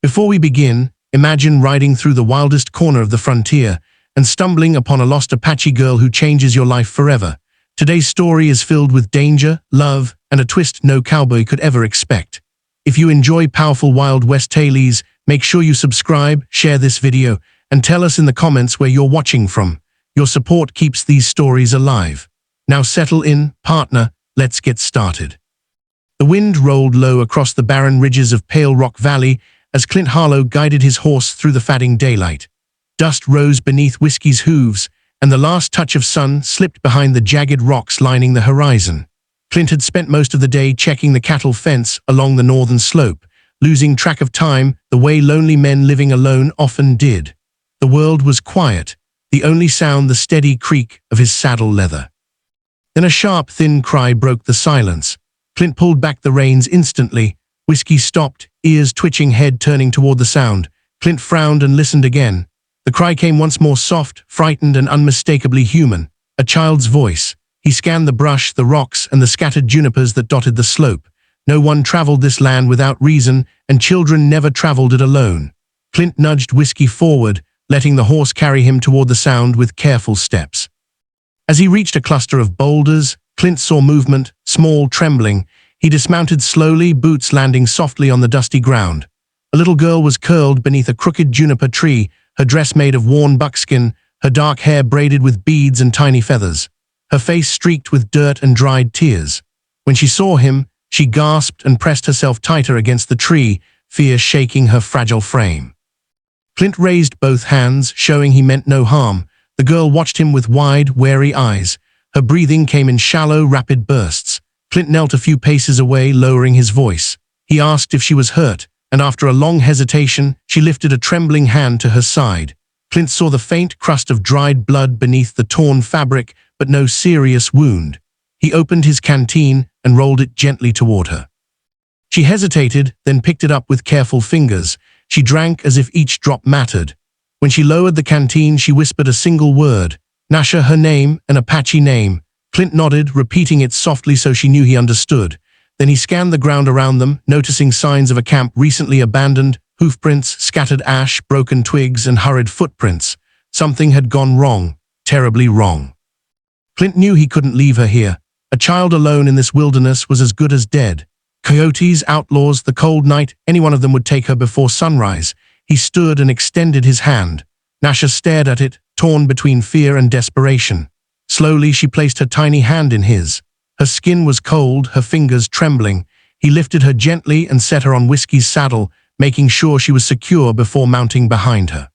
Before we begin, imagine riding through the wildest corner of the frontier and stumbling upon a lost Apache girl who changes your life forever. Today's story is filled with danger, love, and a twist no cowboy could ever expect. If you enjoy powerful Wild West tales, make sure you subscribe, share this video, and tell us in the comments where you're watching from. Your support keeps these stories alive. Now settle in, partner, let's get started. The wind rolled low across the barren ridges of Pale Rock Valley as Clint Harlow guided his horse through the fading daylight. Dust rose beneath Whiskey's hooves, and the last touch of sun slipped behind the jagged rocks lining the horizon. Clint had spent most of the day checking the cattle fence along the northern slope, losing track of time the way lonely men living alone often did. The world was quiet, the only sound the steady creak of his saddle leather. Then a sharp, thin cry broke the silence. Clint pulled back the reins instantly. Whiskey stopped, ears twitching, head turning toward the sound. Clint frowned and listened again. The cry came once more, soft, frightened, and unmistakably human. A child's voice. He scanned the brush, the rocks, and the scattered junipers that dotted the slope. No one traveled this land without reason, and children never traveled it alone. Clint nudged Whiskey forward, letting the horse carry him toward the sound with careful steps. As he reached a cluster of boulders, Clint saw movement, small, trembling. He dismounted slowly, boots landing softly on the dusty ground. A little girl was curled beneath a crooked juniper tree, her dress made of worn buckskin, her dark hair braided with beads and tiny feathers, her face streaked with dirt and dried tears. When she saw him, she gasped and pressed herself tighter against the tree, fear shaking her fragile frame. Clint raised both hands, showing he meant no harm. The girl watched him with wide, wary eyes. Her breathing came in shallow, rapid bursts. Clint knelt a few paces away, lowering his voice. He asked if she was hurt, and after a long hesitation, she lifted a trembling hand to her side. Clint saw the faint crust of dried blood beneath the torn fabric, but no serious wound. He opened his canteen and rolled it gently toward her. She hesitated, then picked it up with careful fingers. She drank as if each drop mattered. When she lowered the canteen, she whispered a single word. Nasha, her name, an Apache name. Clint nodded, repeating it softly so she knew he understood. Then he scanned the ground around them, noticing signs of a camp recently abandoned, hoofprints, scattered ash, broken twigs, and hurried footprints. Something had gone wrong, terribly wrong. Clint knew he couldn't leave her here. A child alone in this wilderness was as good as dead. Coyotes, outlaws, the cold night, any one of them would take her before sunrise. He stood and extended his hand. Nasha stared at it, torn between fear and desperation. Slowly, she placed her tiny hand in his. Her skin was cold, her fingers trembling. He lifted her gently and set her on Whiskey's saddle, making sure she was secure before mounting behind her.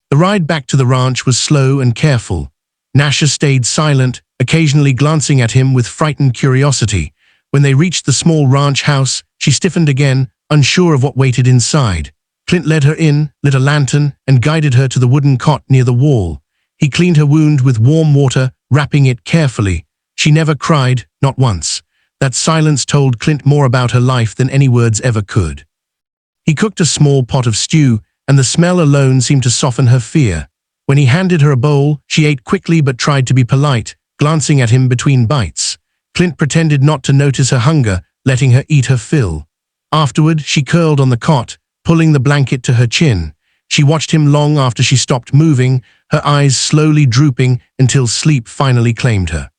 The ride back to the ranch was slow and careful. Nasha stayed silent, occasionally glancing at him with frightened curiosity. When they reached the small ranch house, she stiffened again, unsure of what waited inside. Clint led her in, lit a lantern, and guided her to the wooden cot near the wall. He cleaned her wound with warm water, wrapping it carefully. She never cried, not once. That silence told Clint more about her life than any words ever could. He cooked a small pot of stew, and the smell alone seemed to soften her fear. When he handed her a bowl, she ate quickly but tried to be polite, glancing at him between bites. Clint pretended not to notice her hunger, letting her eat her fill. Afterward, she curled on the cot, pulling the blanket to her chin. She watched him long after she stopped moving, her eyes slowly drooping until sleep finally claimed her.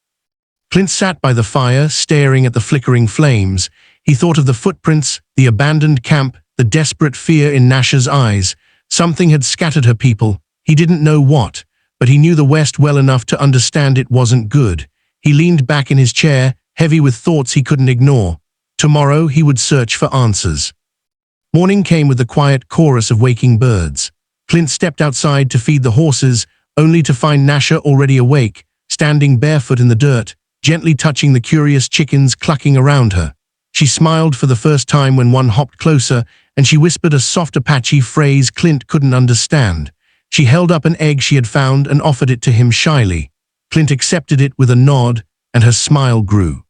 Clint sat by the fire, staring at the flickering flames. He thought of the footprints, the abandoned camp, the desperate fear in Nasha's eyes. Something had scattered her people. He didn't know what, but he knew the West well enough to understand it wasn't good. He leaned back in his chair, heavy with thoughts he couldn't ignore. Tomorrow he would search for answers. Morning came with the quiet chorus of waking birds. Clint stepped outside to feed the horses, only to find Nasha already awake, standing barefoot in the dirt, gently touching the curious chickens clucking around her. She smiled for the first time when one hopped closer, and she whispered a soft Apache phrase Clint couldn't understand. She held up an egg she had found and offered it to him shyly. Clint accepted it with a nod, and her smile grew.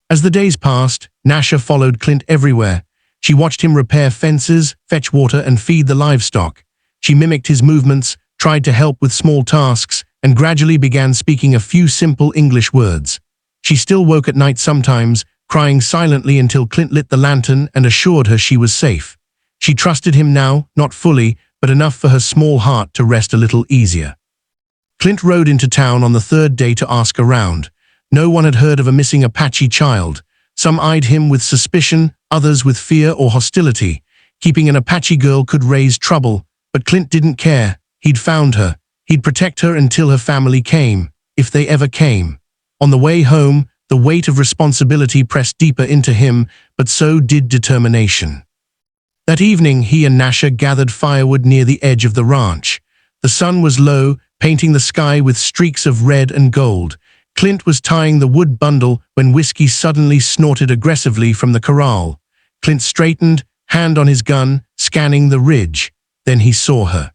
As the days passed, Nasha followed Clint everywhere. She watched him repair fences, fetch water, and feed the livestock. She mimicked his movements, tried to help with small tasks, and gradually began speaking a few simple English words. She still woke at night sometimes, crying silently until Clint lit the lantern and assured her she was safe. She trusted him now, not fully, but enough for her small heart to rest a little easier. Clint rode into town on the third day to ask around. No one had heard of a missing Apache child. Some eyed him with suspicion, others with fear or hostility. Keeping an Apache girl could raise trouble, but Clint didn't care. He'd found her. He'd protect her until her family came, if they ever came. On the way home, the weight of responsibility pressed deeper into him, but so did determination. That evening, he and Nasha gathered firewood near the edge of the ranch. The sun was low, painting the sky with streaks of red and gold. Clint was tying the wood bundle when Whiskey suddenly snorted aggressively from the corral. Clint straightened, hand on his gun, scanning the ridge. Then he saw her.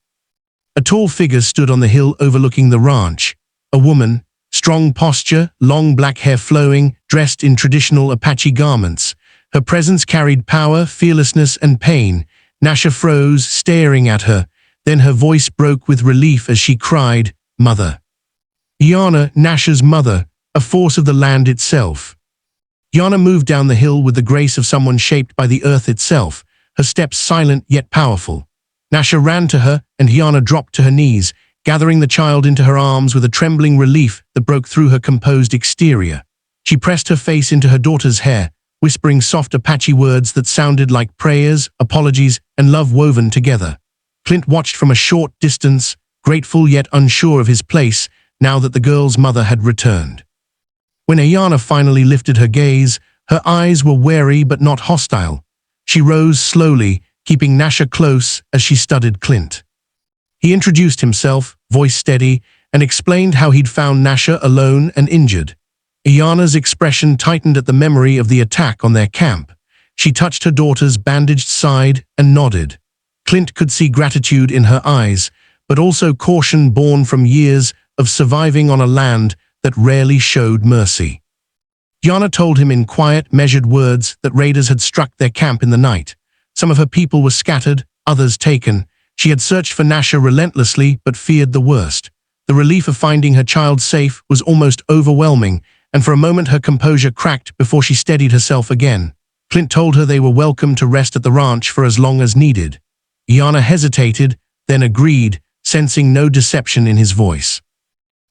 A tall figure stood on the hill overlooking the ranch. A woman, strong posture, long black hair flowing, dressed in traditional Apache garments. Her presence carried power, fearlessness, and pain. Nasha froze, staring at her. Then her voice broke with relief as she cried, "Mother." Yana, Nasha's mother, a force of the land itself. Yana moved down the hill with the grace of someone shaped by the earth itself, her steps silent yet powerful. Nasha ran to her, and Yana dropped to her knees, gathering the child into her arms with a trembling relief that broke through her composed exterior. She pressed her face into her daughter's hair, whispering soft Apache words that sounded like prayers, apologies, and love woven together. Clint watched from a short distance, grateful yet unsure of his place, now that the girl's mother had returned. When Ayana finally lifted her gaze, her eyes were wary but not hostile. She rose slowly, keeping Nasha close as she studied Clint. He introduced himself, voice steady, and explained how he'd found Nasha alone and injured. Ayana's expression tightened at the memory of the attack on their camp. She touched her daughter's bandaged side and nodded. Clint could see gratitude in her eyes, but also caution born from years of surviving on a land that rarely showed mercy. Yana told him in quiet, measured words that raiders had struck their camp in the night. Some of her people were scattered, others taken. She had searched for Nasha relentlessly but feared the worst. The relief of finding her child safe was almost overwhelming, and for a moment her composure cracked before she steadied herself again. Clint told her they were welcome to rest at the ranch for as long as needed. Yana hesitated, then agreed, sensing no deception in his voice.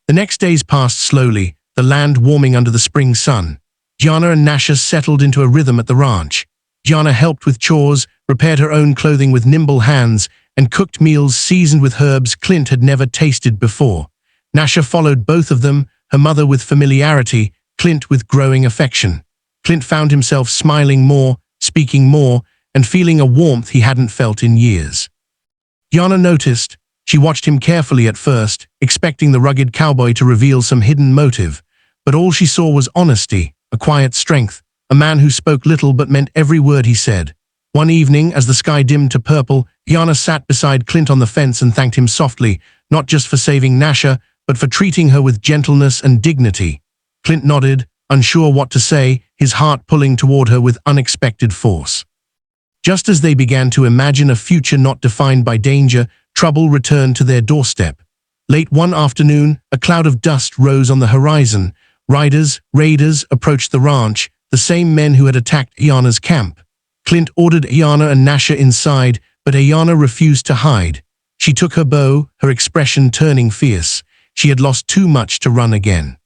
The next days passed slowly, the land warming under the spring sun. Yana and Nasha settled into a rhythm at the ranch. Yana helped with chores, repaired her own clothing with nimble hands, and cooked meals seasoned with herbs Clint had never tasted before. Nasha followed both of them, her mother with familiarity, Clint with growing affection. Clint found himself smiling more, speaking more, and feeling a warmth he hadn't felt in years. Yana noticed. She watched him carefully at first, expecting the rugged cowboy to reveal some hidden motive. But all she saw was honesty, a quiet strength, a man who spoke little but meant every word he said. One evening, as the sky dimmed to purple, Yana sat beside Clint on the fence and thanked him softly, not just for saving Nasha, but for treating her with gentleness and dignity. Clint nodded, unsure what to say, his heart pulling toward her with unexpected force. Just as they began to imagine a future not defined by danger, trouble returned to their doorstep. Late one afternoon, a cloud of dust rose on the horizon. Raiders approached the ranch, the same men who had attacked Ayana's camp. Clint ordered Ayana and Nasha inside, but Ayana refused to hide. She took her bow, her expression turning fierce. She had lost too much to run again.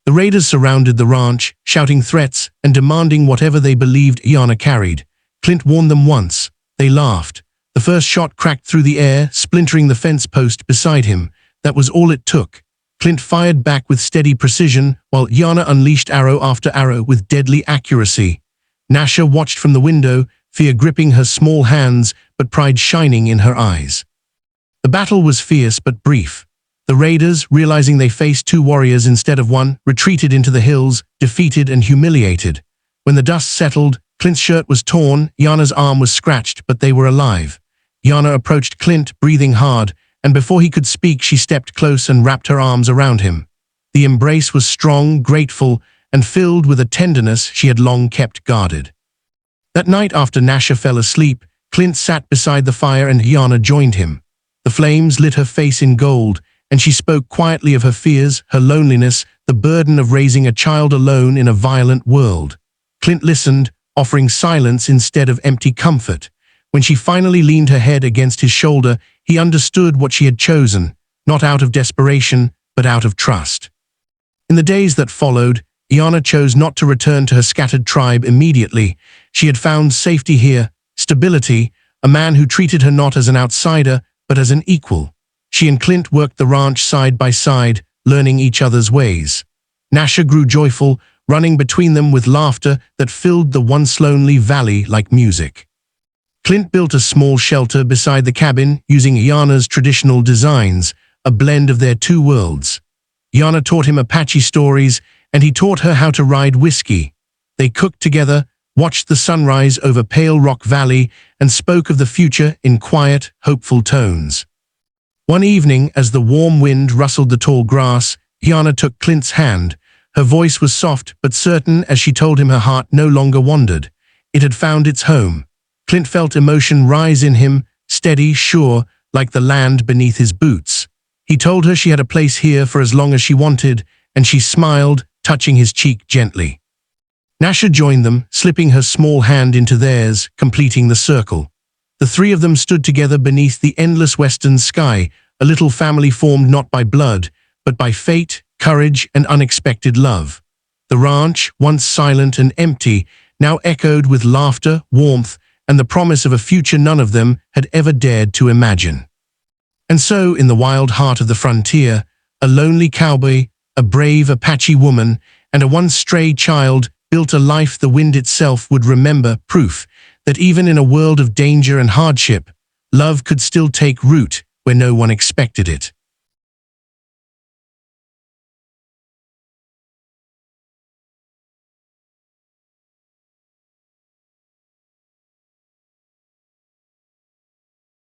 The raiders surrounded the ranch, shouting threats and demanding whatever they believed Ayana carried. Clint warned them once. They laughed. The first shot cracked through the air, splintering the fence post beside him. That was all it took. Clint fired back with steady precision, while Yana unleashed arrow after arrow with deadly accuracy. Nasha watched from the window, fear gripping her small hands, but pride shining in her eyes. The battle was fierce but brief. The raiders, realizing they faced two warriors instead of one, retreated into the hills, defeated and humiliated. When the dust settled, Clint's shirt was torn, Yana's arm was scratched, but they were alive. Yana approached Clint, breathing hard, and before he could speak, she stepped close and wrapped her arms around him. The embrace was strong, grateful, and filled with a tenderness she had long kept guarded. That night after Nasha fell asleep, Clint sat beside the fire and Yana joined him. The flames lit her face in gold, and she spoke quietly of her fears, her loneliness, the burden of raising a child alone in a violent world. Clint listened, offering silence instead of empty comfort. When she finally leaned her head against his shoulder, he understood what she had chosen, not out of desperation, but out of trust. In the days that followed, Iana chose not to return to her scattered tribe immediately. She had found safety here, stability, a man who treated her not as an outsider, but as an equal. She and Clint worked the ranch side by side, learning each other's ways. Nasha grew joyful, running between them with laughter that filled the once lonely valley like music. Clint built a small shelter beside the cabin using Iana's traditional designs, a blend of their two worlds. Iana taught him Apache stories, and he taught her how to ride whiskey. They cooked together, watched the sunrise over Pale Rock Valley, and spoke of the future in quiet, hopeful tones. One evening, as the warm wind rustled the tall grass, Iana took Clint's hand. Her voice was soft but certain as she told him her heart no longer wandered. It had found its home. Clint felt emotion rise in him, steady, sure, like the land beneath his boots. He told her she had a place here for as long as she wanted, and she smiled, touching his cheek gently. Nasha joined them, slipping her small hand into theirs, completing the circle. The three of them stood together beneath the endless western sky, a little family formed not by blood, but by fate, courage, and unexpected love. The ranch, once silent and empty, now echoed with laughter, warmth, and the promise of a future none of them had ever dared to imagine. And so, in the wild heart of the frontier, a lonely cowboy, a brave Apache woman, and a once stray child built a life the wind itself would remember, proof that even in a world of danger and hardship, love could still take root where no one expected it.